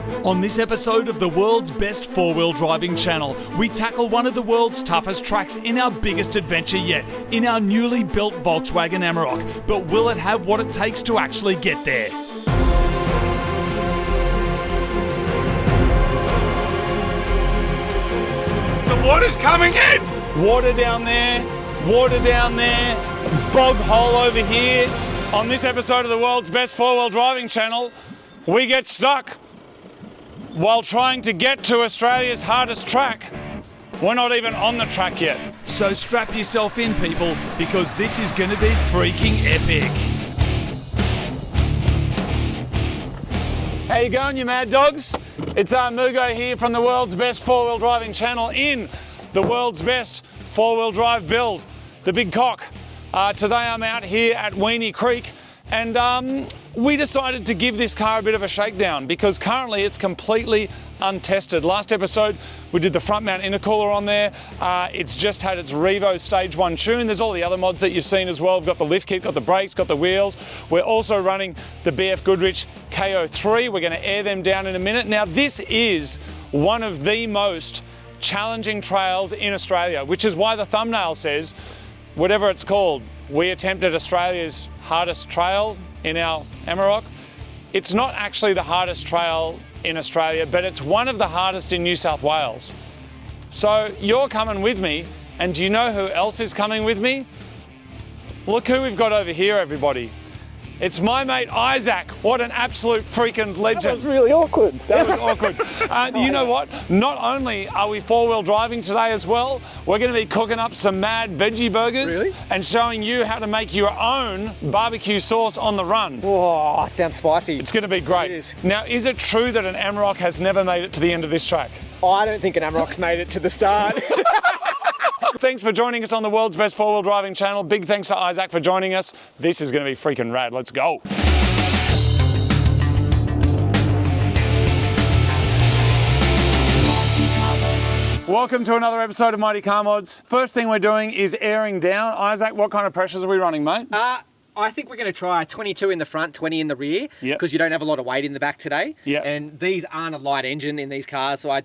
On this episode of the world's best four-wheel driving channel, we tackle one of the world's toughest tracks in our biggest adventure yet, in our newly built Volkswagen Amarok. But will it have what it takes to actually get there? The water's coming in! Water down there, bog hole over here. On this episode of the world's best four-wheel driving channel, we get stuck while trying to get to Australia's hardest track. We're not even on the track yet. So strap yourself in, people, because this is going to be freaking epic. How you going, you mad dogs? It's Mugo here from the world's best four-wheel driving channel in the world's best four-wheel drive build, the Big Cock. Today I'm out here at Weenie Creek, and we decided to give this car a bit of a shakedown because currently it's completely untested. Last episode we did the front mount intercooler on there. It's just had its Revo Stage 1 tune. There's all the other mods that you've seen as well. We've got the lift kit, got the brakes, got the wheels. We're also running the BF Goodrich KO3. We're going to air them down in a minute. Now this is one of the most challenging trails in Australia, which is why the thumbnail says, whatever it's called, we attempted Australia's hardest trail in our Amarok. It's not actually the hardest trail in Australia, but it's one of the hardest in New South Wales. So you're coming with me, and do you know who else is coming with me? Look who we've got over here, everybody. It's my mate Isaac. What an absolute freaking legend. That was really awkward. That was awkward. You know what? Not only are we four-wheel driving today as well, we're going to be cooking up some mad veggie burgers and showing you how to make your own barbecue sauce on the run. Oh, it sounds spicy. It's going to be great. It is. Now, is it true that an Amarok has never made it to the end of this track? I don't think an Amarok's made it to the start. Thanks for joining us on the world's best four-wheel driving channel. Big thanks to Isaac for joining us. This is going to be freaking rad. Let's go. Welcome to another episode of Mighty Car Mods. First thing we're doing is airing down. Isaac, what kind of pressures are we running, mate? I think we're going to try 22 in the front, 20 in the rear, because you don't have a lot of weight in the back today. Yep. And these aren't a light engine in these cars, so I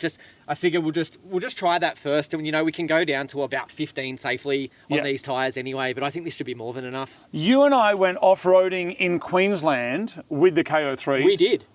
figure we'll just try that first, and we can go down to about 15 safely on these tyres anyway. But I think this should be more than enough. You and I went off-roading in Queensland with the KO3s. We did.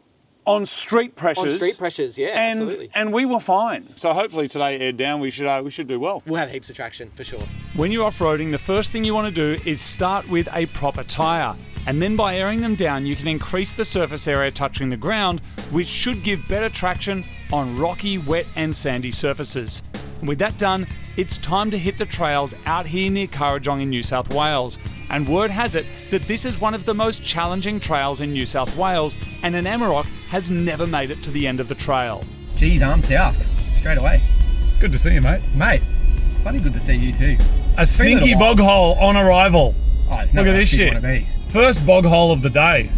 On street pressures. On street pressures, yeah, absolutely. And we were fine. So hopefully today aired down, we should do well. We'll have heaps of traction, for sure. When you're off-roading, the first thing you want to do is start with a proper tyre. And then by airing them down, you can increase the surface area touching the ground, which should give better traction on rocky, wet and sandy surfaces. And with that done, it's time to hit the trails out here near Kurrajong in New South Wales. And word has it that this is one of the most challenging trails in New South Wales, and an Amarok has never made it to the end of the trail. Geez, I'm south, straight away. It's good to see you, mate. Mate, it's bloody good to see you too. A stinky bog hole on arrival. Oh, it's not Look at this shit. First bog hole of the day.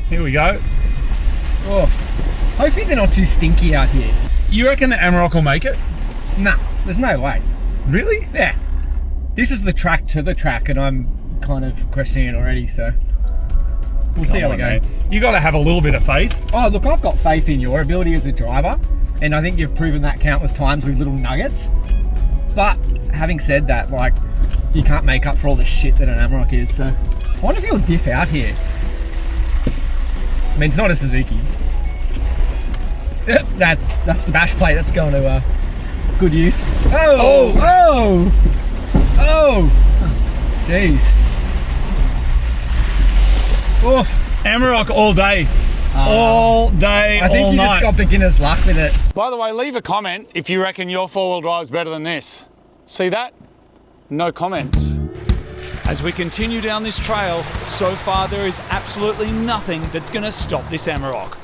Here we go. Oh, hopefully they're not too stinky out here. You reckon the Amarok will make it? Nah, there's no way. Really? Yeah. This is the track to the track, and I'm kind of questioning it already, so we'll see how we go. Mate. You got to have a little bit of faith. Oh, look, I've got faith in your ability as a driver, and I think you've proven that countless times with little nuggets. But having said that, like, you can't make up for all the shit that an Amarok is, so I wonder if you'll diff out here. I mean, it's not a Suzuki. That's the bash plate. That's going to good use. Oh! Jeez. Oof. Amarok all day. All day, all night. I think you just got beginner's luck with it. By the way, leave a comment if you reckon your four-wheel drive's better than this. See that? No comments. As we continue down this trail, so far there is absolutely nothing that's going to stop this Amarok.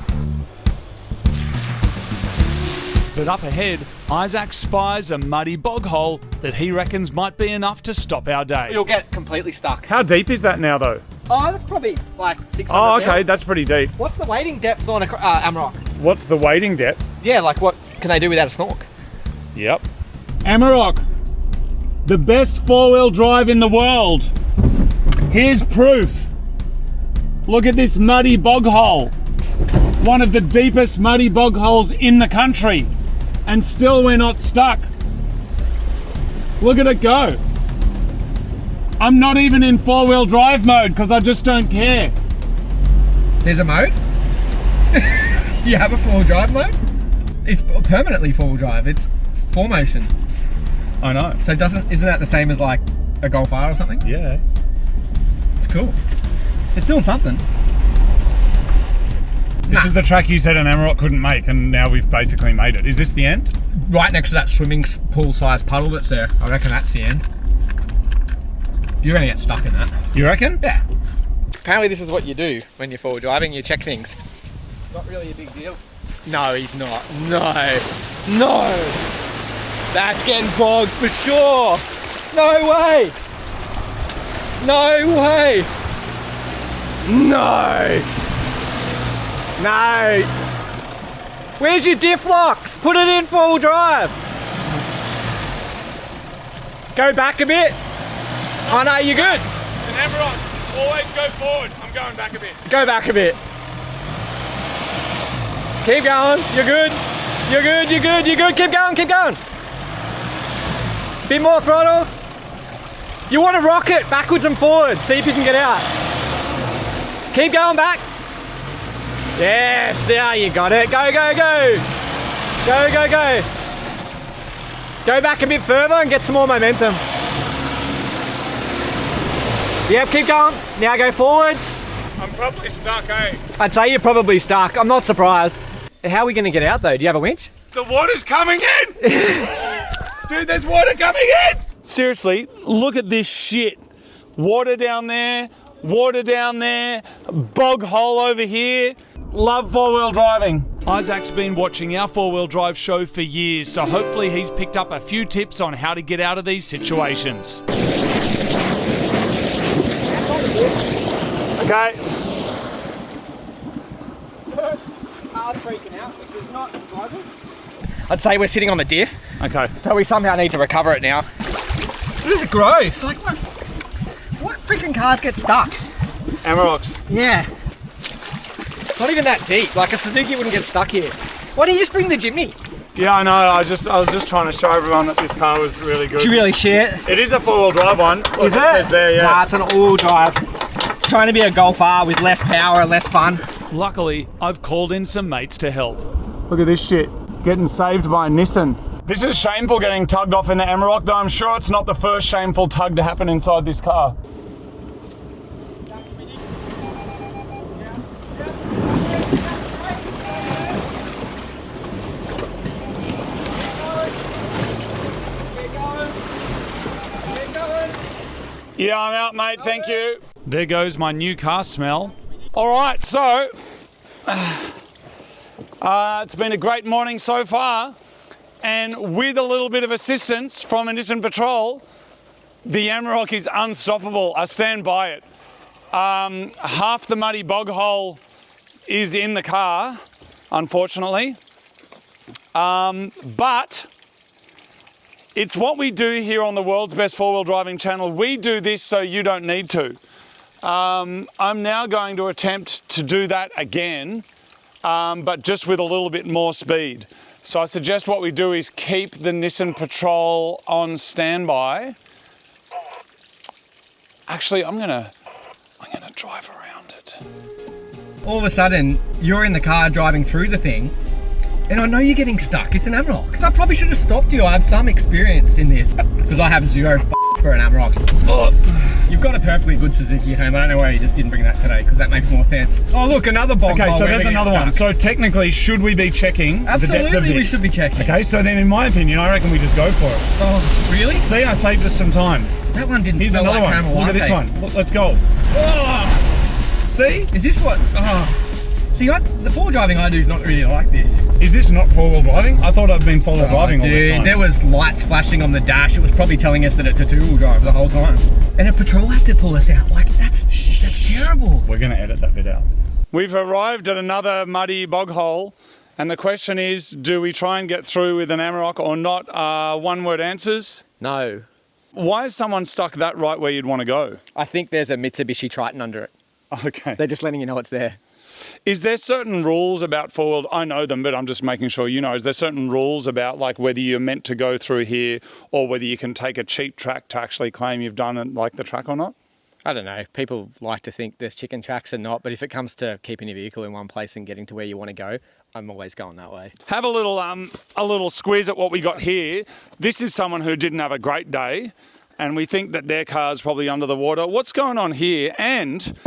But up ahead, Isaac spies a muddy bog hole that he reckons might be enough to stop our day. You'll get completely stuck. How deep is that now, though? Oh, that's probably like 600. Oh, okay, now. that's pretty deep. What's the wading depth on a Amarok? What's the wading depth? Yeah, like what can they do without a snork? Yep. Amarok, the best four-wheel drive in the world. Here's proof. Look at this muddy bog hole. one of the deepest muddy bog holes in the country, and still we're not stuck. Look at it go. I'm not even in four-wheel drive mode because I just don't care. There's a mode? You have a four-wheel drive mode? It's permanently four-wheel drive. It's four motion. I know. So isn't that the same as like a Golf R or something? Yeah. It's cool. It's doing something. This is the track you said an Amarok couldn't make, and now we've basically made it. Is this the end? Right next to that swimming pool-sized puddle that's there. I reckon that's the end. You're gonna get stuck in that. You reckon? Yeah. Apparently this is what you do when you're forward driving, you check things. Not really a big deal. No, he's not. No. No. That's getting bogged for sure. No way. No way. No. No. Where's your diff locks? Put it in full drive. Go back a bit. Oh no, you're good. It's an Amarok. Always go forward. I'm going back a bit. Go back a bit. Keep going. You're good. You're good. You're good. You're good. Keep going. Keep going. Bit more throttle. You want to rock it backwards and forwards. See if you can get out. Keep going back. Yes, there you got it. Go, go, go. Go, go, go. Go back a bit further and get some more momentum. Yep, keep going. Now go forwards. I'm probably stuck, eh? I'd say you're probably stuck. I'm not surprised. How are we going to get out though? Do you have a winch? The water's coming in! Dude, there's water coming in! Seriously, look at this shit. Water down there, bog hole over here. Love four-wheel driving. Isaac's been watching our four-wheel drive show for years, so hopefully he's picked up a few tips on how to get out of these situations. Okay. Car's freaking out, which is not driving. I'd say we're sitting on the diff. Okay. So we somehow need to recover it now. This is gross. Like what freaking cars get stuck? Amaroks. Yeah. It's not even that deep. Like a Suzuki wouldn't get stuck here. Why don't you just bring the Jimny? Yeah, I know. I was just trying to show everyone that this car was really good. Did you really shit? It is a four-wheel drive one. Is it? It Says there, yeah. Nah, it's an all-wheel drive. It's trying to be a Golf R with less power and less fun. Luckily, I've called in some mates to help. Look at this shit. Getting saved by Nissan. This is shameful getting tugged off in the Amarok, though I'm sure it's not the first shameful tug to happen inside this car. Yeah, I'm out, mate. Thank you. There goes my new car smell. All right, so it's been a great morning so far, and with a little bit of assistance from a Nissan Patrol, the Amarok is unstoppable. I stand by it. Half the muddy bog hole is in the car, unfortunately, but it's what we do here on the world's best four-wheel driving channel. We do this so you don't need to. I'm now going to attempt to do that again, but just with a little bit more speed. So I suggest what we do is keep the Nissan Patrol on standby. Actually, I'm gonna drive around it. All of a sudden, you're in the car driving through the thing, and I know you're getting stuck. It's an Amarok. I probably should have stopped you. I have some experience in this because I have zero for an Amarok. Oh, you've got a perfectly good Suzuki at home. I don't know why you just didn't bring that today because that makes more sense. Oh look, another bog hole. Okay, so there's another one. So technically, should we be checking the depth of this? Absolutely, we should be checking. Okay, so then in my opinion, I reckon we just go for it. Oh, really? See, I saved us some time. That one didn't Here's smell another like one. caramel Look at this latte. one. Let's go. Oh, see? Is this what? Oh. See, the four-wheel driving I do is not really like this. Is this not four-wheel driving? I thought I'd been four-wheel driving all this time. There was lights flashing on the dash. It was probably telling us that it's a two-wheel drive the whole time. And a patrol had to pull us out. Like, that's terrible. We're going to edit that bit out. We've arrived at another muddy bog hole, and the question is, do we try and get through with an Amarok or not? One-word answers. No. Why is someone stuck that right where you'd want to go? I think there's a Mitsubishi Triton under it. Okay. They're just letting you know it's there. Is there certain rules about four-wheel? I know them, but I'm just making sure you know. Is there certain rules about like whether you're meant to go through here or whether you can take a cheap track to actually claim you've done like the track or not? I don't know. People like to think there's chicken tracks and not, but if it comes to keeping your vehicle in one place and getting to where you want to go, I'm always going that way. Have a little squeeze at what we got here. This is someone who didn't have a great day, and we think that their car's probably under the water. What's going on here? And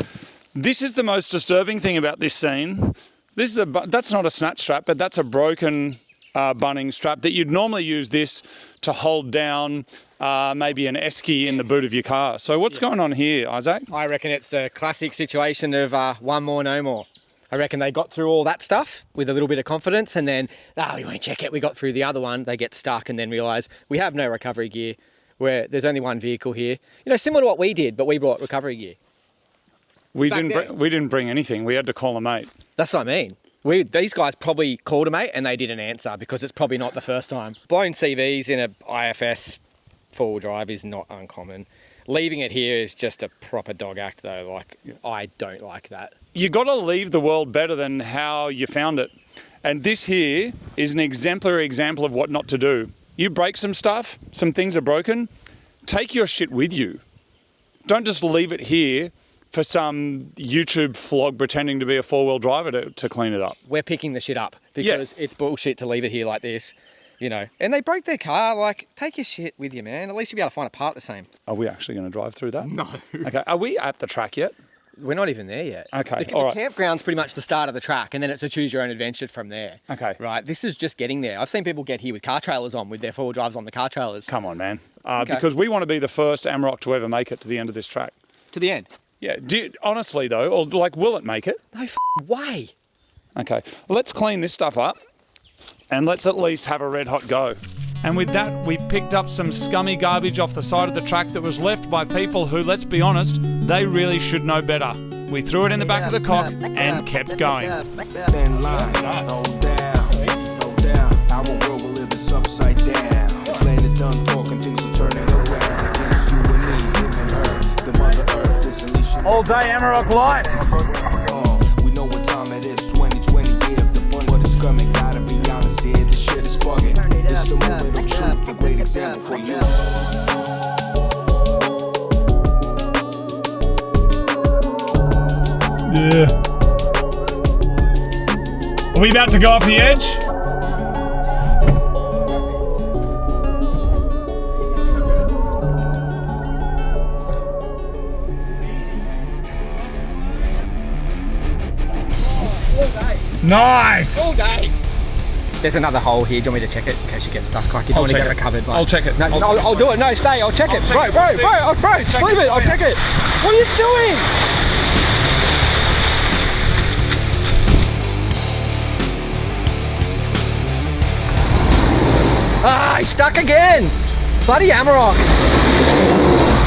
this is the most disturbing thing about this scene. That's not a snatch strap, but that's a broken bunning strap that you'd normally use this to hold down maybe an esky in the boot of your car. So what's going on here, Isaac? I reckon it's the classic situation of one more, no more. I reckon they got through all that stuff with a little bit of confidence and then, we won't check it. We got through the other one. They get stuck and then realise we have no recovery gear where there's only one vehicle here. You know, similar to what we did, but we brought recovery gear. We didn't bring anything. We had to call a mate. That's what I mean. These guys probably called a mate and they didn't answer because it's probably not the first time. Blown CVs in a IFS four-wheel drive is not uncommon. Leaving it here is just a proper dog act though. Like, I don't like that. You got to leave the world better than how you found it. And this here is an exemplary example of what not to do. You break some stuff, some things are broken, take your shit with you. Don't just leave it here for some YouTube vlog pretending to be a four-wheel driver to clean it up. We're picking the shit up because it's bullshit to leave it here like this, you know. And they broke their car, like, take your shit with you, man. At least you'll be able to find a part the same. Are we actually going to drive through that? No. Okay, are we at the track yet? We're not even there yet. Okay, all right. The campground's pretty much the start of the track, and then it's a choose your own adventure from there. Okay. Right, this is just getting there. I've seen people get here with car trailers on, with their four-wheel drives on the car trailers. Come on, man. Because we want to be the first Amarok to ever make it to the end of this track. To the end? Yeah, honestly though, or like, will it make it? No way. Okay, let's clean this stuff up and let's at least have a red hot go. And with that, we picked up some scummy garbage off the side of the track that was left by people who, let's be honest, they really should know better. We threw it in the back of the cock and kept going. Thin line, no doubt. Our world will live is upside down. Playing it done, talking things will turn it around. Against you and me, him and her, the mother earth is unleashing. All day Amarok life. We know what time it is, 2020 year of the bun. What is coming, gotta be honest here, this shit is bugging. It's the moment of truth, a great example for you. Yeah. Are we about to go off the edge? Nice! All day. There's another hole here. Do you want me to check it in case you get stuck? Like you don't want to get recovered. Like, I'll check it. No, I'll do it. No, stay. I'll check it. Bro, leave it. I'll check it. What are you doing? He's stuck again. Bloody Amarok.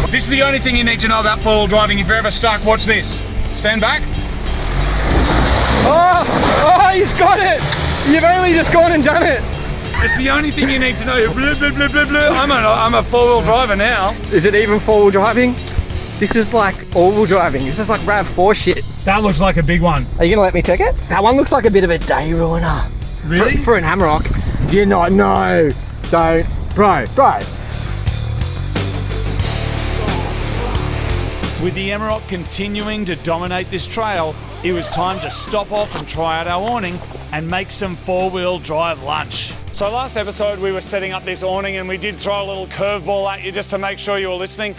This is the only thing you need to know about four-wheel driving. If you're ever stuck, watch this. Stand back. Oh, he's got it. You've only just gone and done it. It's the only thing you need to know. Blah, blah, blah, blah, blah. I'm a four-wheel driver now. Is it even four-wheel driving? This is like all-wheel driving. This is like RAV4 shit. That looks like a big one. Are you gonna let me check it? That one looks like a bit of a day ruiner. Really? For an Amarok. You're not, no. Don't. Bro. With the Amarok continuing to dominate this trail, it was time to stop off and try out our awning and make some four-wheel drive lunch. So last episode we were setting up this awning and we did throw a little curveball at you just to make sure you were listening.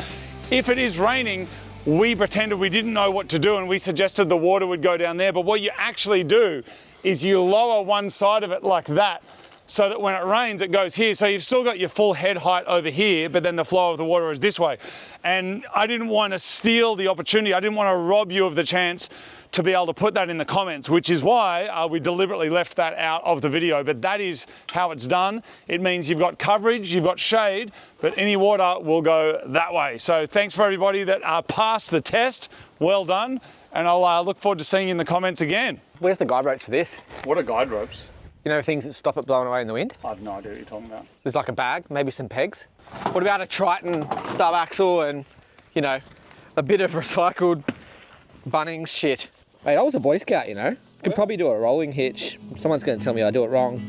If it is raining, we pretended we didn't know what to do and we suggested the water would go down there, but what you actually do is you lower one side of it like that so that when it rains it goes here. So you've still got your full head height over here, but then the flow of the water is this way. And I didn't want to steal the opportunity, I didn't want to rob you of the chance to be able to put that in the comments, which is why we deliberately left that out of the video. But that is how it's done. It means you've got coverage, you've got shade, but any water will go that way. So thanks for everybody that passed the test. Well done. And I'll look forward to seeing you in the comments again. Where's the guide ropes for this? What are guide ropes? You know, things that stop it blowing away in the wind? I have no idea what you're talking about. There's like a bag, maybe some pegs. What about a Triton stub axle and, you know, a bit of recycled Bunnings shit? Mate, I was a Boy Scout, you know. Could probably do a rolling hitch. Someone's going to tell me I do it wrong.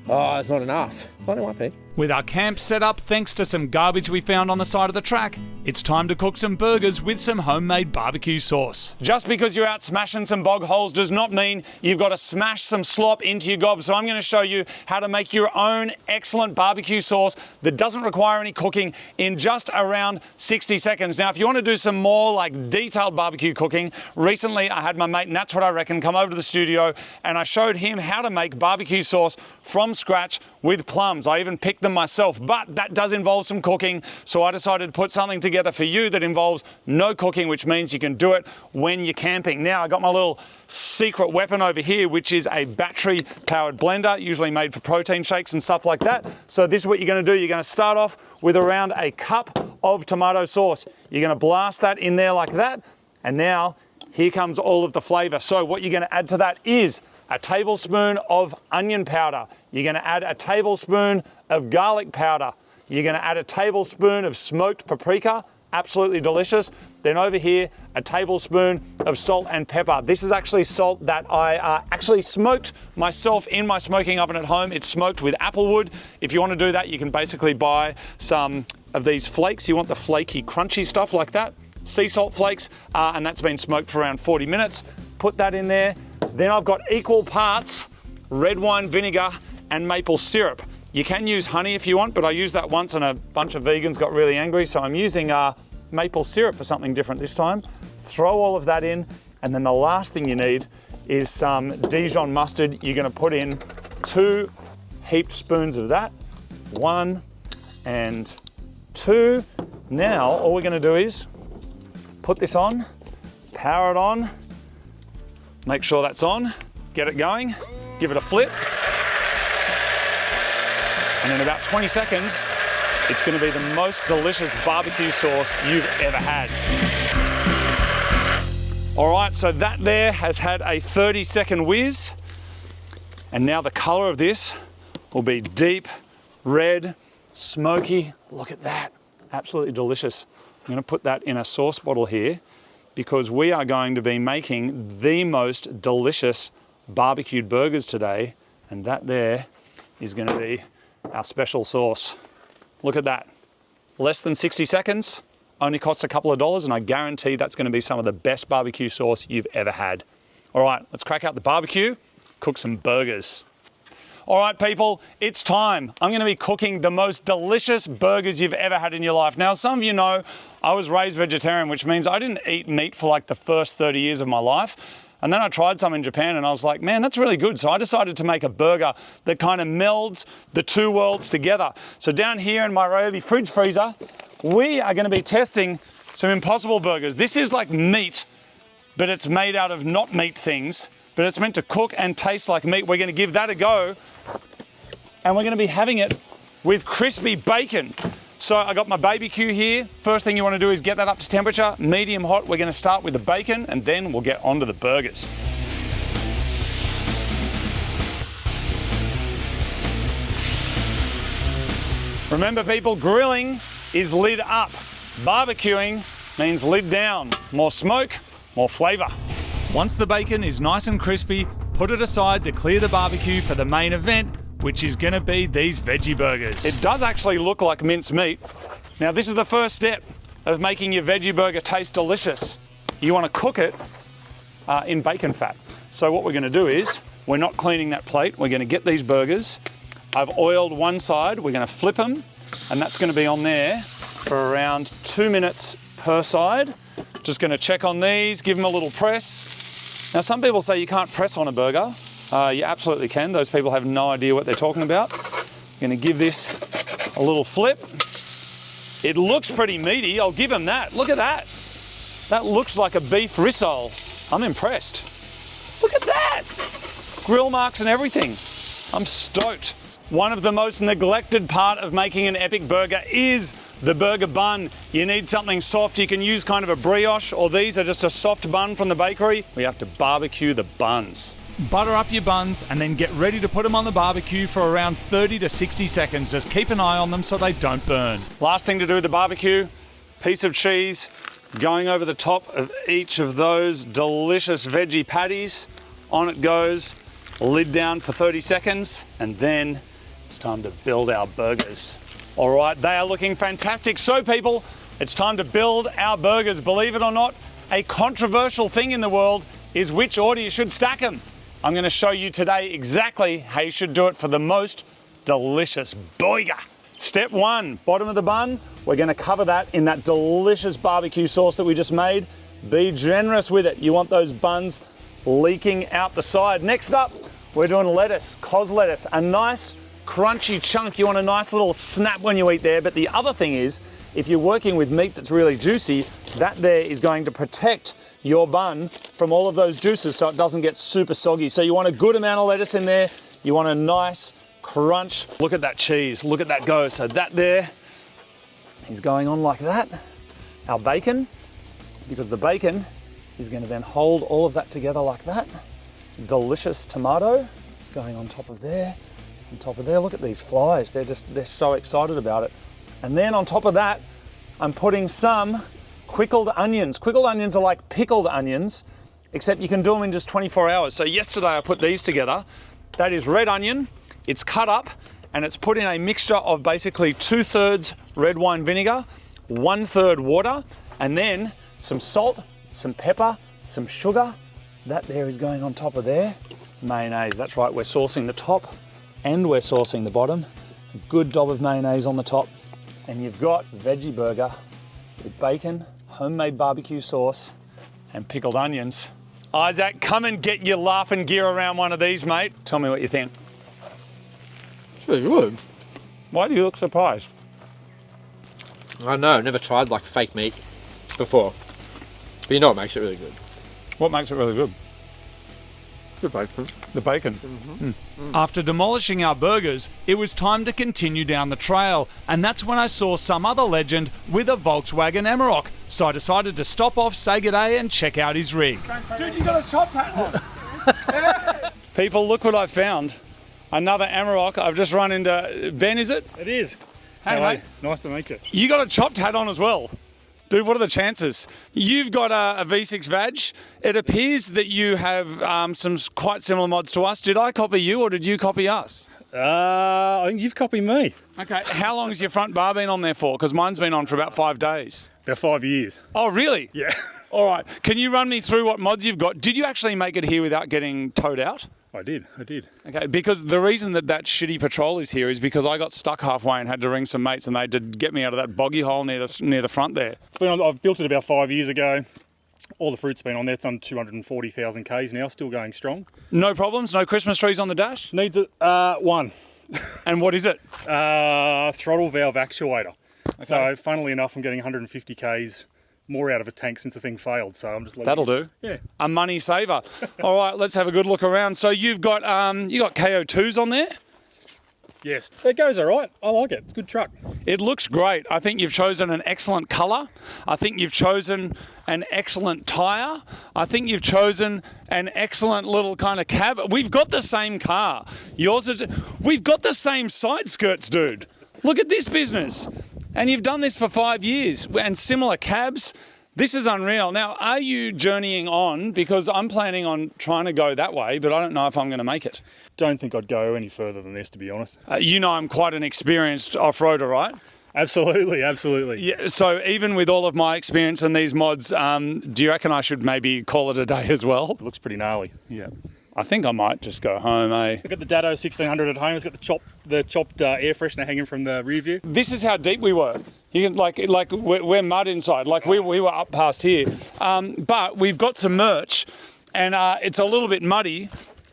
Oh, it's not enough. Oh, it might be. With our camp set up thanks to some garbage we found on the side of the track, it's time to cook some burgers with some homemade barbecue sauce. Just because you're out smashing some bog holes does not mean you've got to smash some slop into your gob. So I'm going to show you how to make your own excellent barbecue sauce that doesn't require any cooking in just around 60 seconds. Now, if you want to do some more like detailed barbecue cooking, recently I had my mate, and that's what I reckon, come over to the studio and I showed him how to make barbecue sauce from scratch with plums. I even picked them myself, but that does involve some cooking. So I decided to put something together for you that involves no cooking, which means you can do it when you're camping. Now I got my little secret weapon over here, which is a battery powered blender, usually made for protein shakes and stuff like that. So this is what you're going to do. You're going to start off with around a cup of tomato sauce. You're going to blast that in there like that. And now here comes all of the flavor. So what you're going to add to that is a tablespoon of onion powder. You're going to add a tablespoon of garlic powder. You're going to add a tablespoon of smoked paprika, absolutely delicious. Then over here, a tablespoon of salt and pepper. This is actually salt that I actually smoked myself in my smoking oven at home. It's smoked with applewood. If you want to do that, you can basically buy some of these flakes. You want the flaky, crunchy stuff like that. Sea salt flakes, and that's been smoked for around 40 minutes. Put that in there. Then I've got equal parts red wine vinegar and maple syrup. You can use honey if you want, but I used that once and a bunch of vegans got really angry, so I'm using maple syrup for something different this time. Throw all of that in, and then the last thing you need is some Dijon mustard. You're going to put in 2 heaped spoons of that, 1 and 2. Now all we're going to do is put this on, power it on, make sure that's on, get it going, give it a flip, and in about 20 seconds, it's going to be the most delicious barbecue sauce you've ever had. All right, so that there has had a 30-second whiz, and now the color of this will be deep red, smoky. Look at that, absolutely delicious. I'm going to put that in a sauce bottle here because we are going to be making the most delicious barbecued burgers today, and that there is going to be our special sauce. Look at that. Less than 60 seconds, only costs a couple of dollars, and I guarantee that's going to be some of the best barbecue sauce you've ever had. All right, let's crack out the barbecue, cook some burgers. All right, people, it's time. I'm going to be cooking the most delicious burgers you've ever had in your life. Now, some of you know I was raised vegetarian, which means I didn't eat meat for like the first 30 years of my life. And then I tried some in Japan and I was like, man, that's really good. So I decided to make a burger that kind of melds the two worlds together. So down here in my Ryobi fridge freezer, we are going to be testing some Impossible burgers. This is like meat, but it's made out of not meat things, but it's meant to cook and taste like meat. We're going to give that a go, and we're going to be having it with crispy bacon. So I got my BBQ here. First thing you want to do is get that up to temperature, medium hot. We're going to start with the bacon, and then we'll get onto the burgers. Remember, people, grilling is lid up. Barbecuing means lid down. More smoke, more flavor. Once the bacon is nice and crispy, put it aside to clear the barbecue for the main event, which is going to be these veggie burgers. It does actually look like minced meat. Now, this is the first step of making your veggie burger taste delicious. You want to cook it in bacon fat. So what we're going to do is, we're not cleaning that plate. We're going to get these burgers. I've oiled one side. We're going to flip them, and that's going to be on there for around 2 minutes per side. Just going to check on these, give them a little press. Now, some people say you can't press on a burger. You absolutely can. Those people have no idea what they're talking about. I'm going to give this a little flip. It looks pretty meaty. I'll give them that. Look at that. That looks like a beef rissole. I'm impressed. Look at that. Grill marks and everything. I'm stoked. One of the most neglected part of making an epic burger is the burger bun. You need something soft. You can use kind of a brioche, or these are just a soft bun from the bakery. We have to barbecue the buns. Butter up your buns and then get ready to put them on the barbecue for around 30 to 60 seconds. Just keep an eye on them so they don't burn. Last thing to do with the barbecue, piece of cheese, going over the top of each of those delicious veggie patties. On it goes, lid down for 30 seconds, and then it's time to build our burgers. All right, they are looking fantastic. So people, it's time to build our burgers. Believe it or not, a controversial thing in the world is which order you should stack them. I'm going to show you today exactly how you should do it for the most delicious burger. Step one, bottom of the bun. We're going to cover that in that delicious barbecue sauce that we just made. Be generous with it. You want those buns leaking out the side. Next up, we're doing lettuce, cos lettuce, a nice crunchy chunk. You want a nice little snap when you eat there. But the other thing is, if you're working with meat that's really juicy, that there is going to protect your bun from all of those juices so it doesn't get super soggy. So you want a good amount of lettuce in there. You want a nice crunch. Look at that cheese, look at that go. So that there is going on like that. Our bacon, because the bacon is going to then hold all of that together like that. Delicious tomato, it's going on top of there, on top of there. Look at these flies, they're so excited about it. And then on top of that, I'm putting some quickled onions. Quickled onions are like pickled onions, except you can do them in just 24 hours. So yesterday I put these together. That is red onion, it's cut up, and it's put in a mixture of basically 2/3 red wine vinegar, 1/3 water, and then some salt, some pepper, some sugar. That there is going on top of there. Mayonnaise, that's right, we're saucing the top and we're saucing the bottom. A good dob of mayonnaise on the top. And you've got veggie burger with bacon, homemade barbecue sauce, and pickled onions. Isaac, come and get your laughing gear around one of these, mate. Tell me what you think. It's pretty good. Why do you look surprised? I don't know, I've never tried like fake meat before. But you know what makes it really good? What makes it really good? The bacon. The bacon. After demolishing our burgers, it was time to continue down the trail, and that's when I saw some other legend with a Volkswagen Amarok. So I decided to stop off, say g'day, and check out his rig. Dude, you got a top hat on. People, look what I found. Another Amarok. I've just run into Ben, is it? It is. Hey, Hello. mate. Nice to meet you. You got a chopped hat on as well. Dude, what are the chances? You've got a V6 Vag. It appears that you have some quite similar mods to us. Did I copy you or did you copy us? I think you've copied me. Okay, how long has your front bar been on there for? Because mine's been on for about 5 days. About 5 years. Oh, really? Yeah. All right. Can you run me through what mods you've got? Did you actually make it here without getting towed out? I did. Okay, because the reason that shitty patrol is here is because I got stuck halfway and had to ring some mates and they did get me out of that boggy hole near the front there. I've built it about 5 years ago. All the fruit's been on there. It's on 240,000 Ks now, still going strong. No problems? No Christmas trees on the dash? Needs one. And what is it? Throttle valve actuator. Okay. So funnily enough, I'm getting 150 Ks more out of a tank since the thing failed. So I'm just letting That'll do. Yeah. A money saver. All right, let's have a good look around. So you've got KO2s on there? Yes. It goes all right. I like it. It's a good truck. It looks great. I think you've chosen an excellent colour. I think you've chosen an excellent tyre. I think you've chosen an excellent little kind of cab. We've got the same car. We've got the same side skirts, dude. Look at this business. And you've done this for 5 years and similar cabs. This is unreal. Now, are you journeying on? Because I'm planning on trying to go that way, but I don't know if I'm going to make it. Don't think I'd go any further than this, to be honest. You know I'm quite an experienced off-roader, right? Absolutely. Yeah. So even with all of my experience in these mods, do you reckon I should maybe call it a day as well? It looks pretty gnarly. Yeah. I think I might just go home, eh? I've got the Dado 1600 at home. It's got the chopped air freshener hanging from the rear view. This is how deep we were. You can we're mud inside. Like we were up past here, but we've got some merch, and it's a little bit muddy.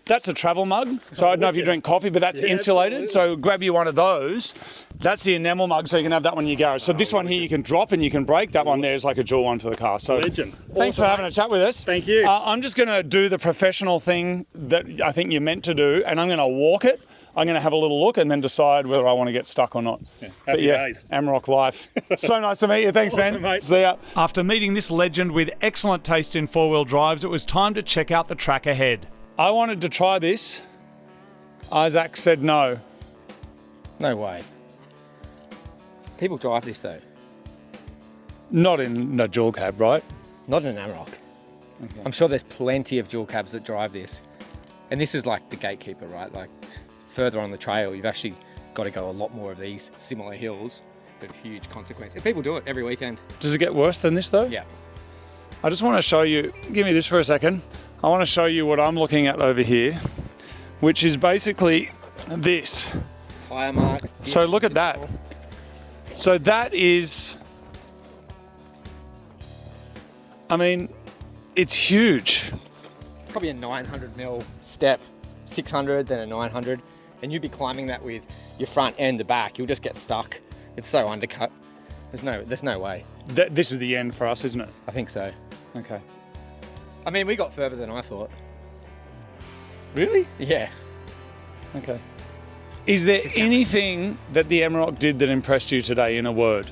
That's a travel mug, so I don't know if you drink coffee, but that's insulated. Absolutely. So grab you one of those. That's the enamel mug, so you can have that one in your garage. So this one here you can drop and you can break. That one there is like a dual one for the car. So Legend. Thanks for having a chat with us. Thank you. I'm just going to do the professional thing that I think you're meant to do, and I'm going to walk it. I'm going to have a little look and then decide whether I want to get stuck or not. Happy days. Amarok life. So nice to meet you. Thanks, Awesome, man. mate. See ya. After meeting this legend with excellent taste in four-wheel drives, it was time to check out the track ahead. I wanted to try this. Isaac said no. No way. People drive this though. Not in a dual cab, right? Not in an Amarok. Okay. I'm sure there's plenty of dual cabs that drive this. And this is like the gatekeeper, right? Like further on the trail, you've actually got to go a lot more of these similar hills, but huge consequences. People do it every weekend. Does it get worse than this though? Yeah. I just want to show you, give me this for a second. I want to show you what I'm looking at over here, which is basically this. Tyre marks. So look at that. So that is, I mean, it's huge. Probably a 900 mil step, 600, then a 900, and you'd be climbing that with your front and the back. You'll just get stuck. It's so undercut. There's no way. This is the end for us, isn't it? I think so. Okay. I mean, we got further than I thought. Really? Yeah. Okay. Is there anything that the Amarok did that impressed you today in a word?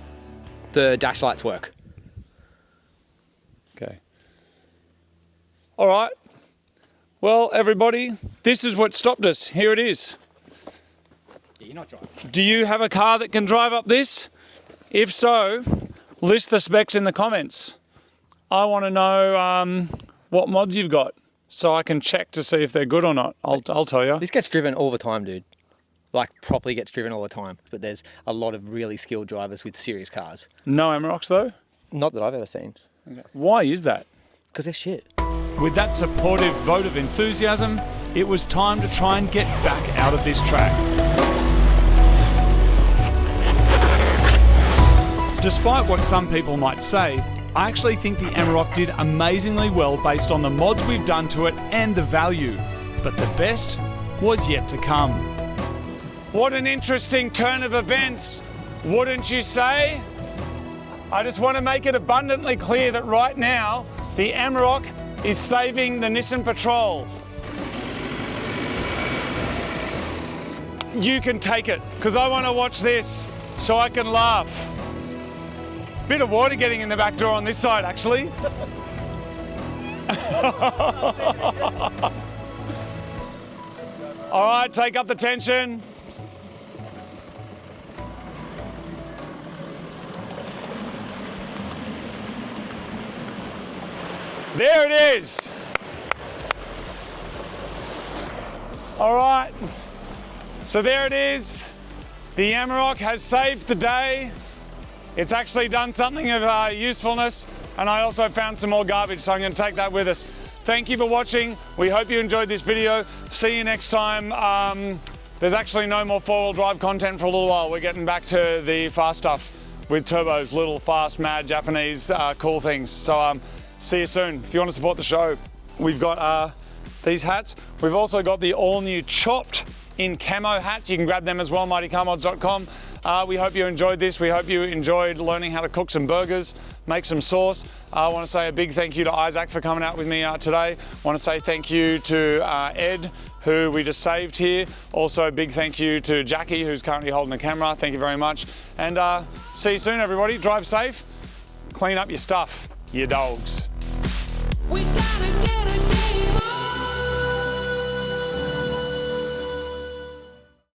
The dash lights work. Okay. All right. Well, everybody, this is what stopped us. Here it is. Yeah, you're not driving. Do you have a car that can drive up this? If so, list the specs in the comments. I want to know what mods you've got so I can check to see if they're good or not. I'll tell you. This gets driven all the time, dude. Like, properly gets driven all the time. But there's a lot of really skilled drivers with serious cars. No Amaroks though? Not that I've ever seen. Okay. Why is that? Because they're shit. With that supportive vote of enthusiasm, it was time to try and get back out of this track. Despite what some people might say, I actually think the Amarok did amazingly well based on the mods we've done to it and the value. But the best was yet to come. What an interesting turn of events, wouldn't you say? I just want to make it abundantly clear that right now, the Amarok is saving the Nissan Patrol. You can take it, because I want to watch this so I can laugh. Bit of water getting in the back door on this side, actually. All right, take up the tension. There it is. All right, so there it is. The Amarok has saved the day. It's actually done something of usefulness, and I also found some more garbage, so I'm going to take that with us. Thank you for watching. We hope you enjoyed this video. See you next time. There's actually no more four-wheel drive content for a little while. We're getting back to the fast stuff with turbos, little fast, mad Japanese cool things. So see you soon. If you want to support the show, we've got these hats. We've also got the all-new chopped in camo hats. You can grab them as well, mightycarmods.com. We hope you enjoyed this. We hope you enjoyed learning how to cook some burgers, make some sauce. I want to say a big thank you to Isaac for coming out with me today. I want to say thank you to Ed, who we just saved here. Also a big thank you to Jackie, who's currently holding the camera. Thank you very much. And see you soon, everybody. Drive safe. Clean up your stuff, you dogs. We gotta get a game on.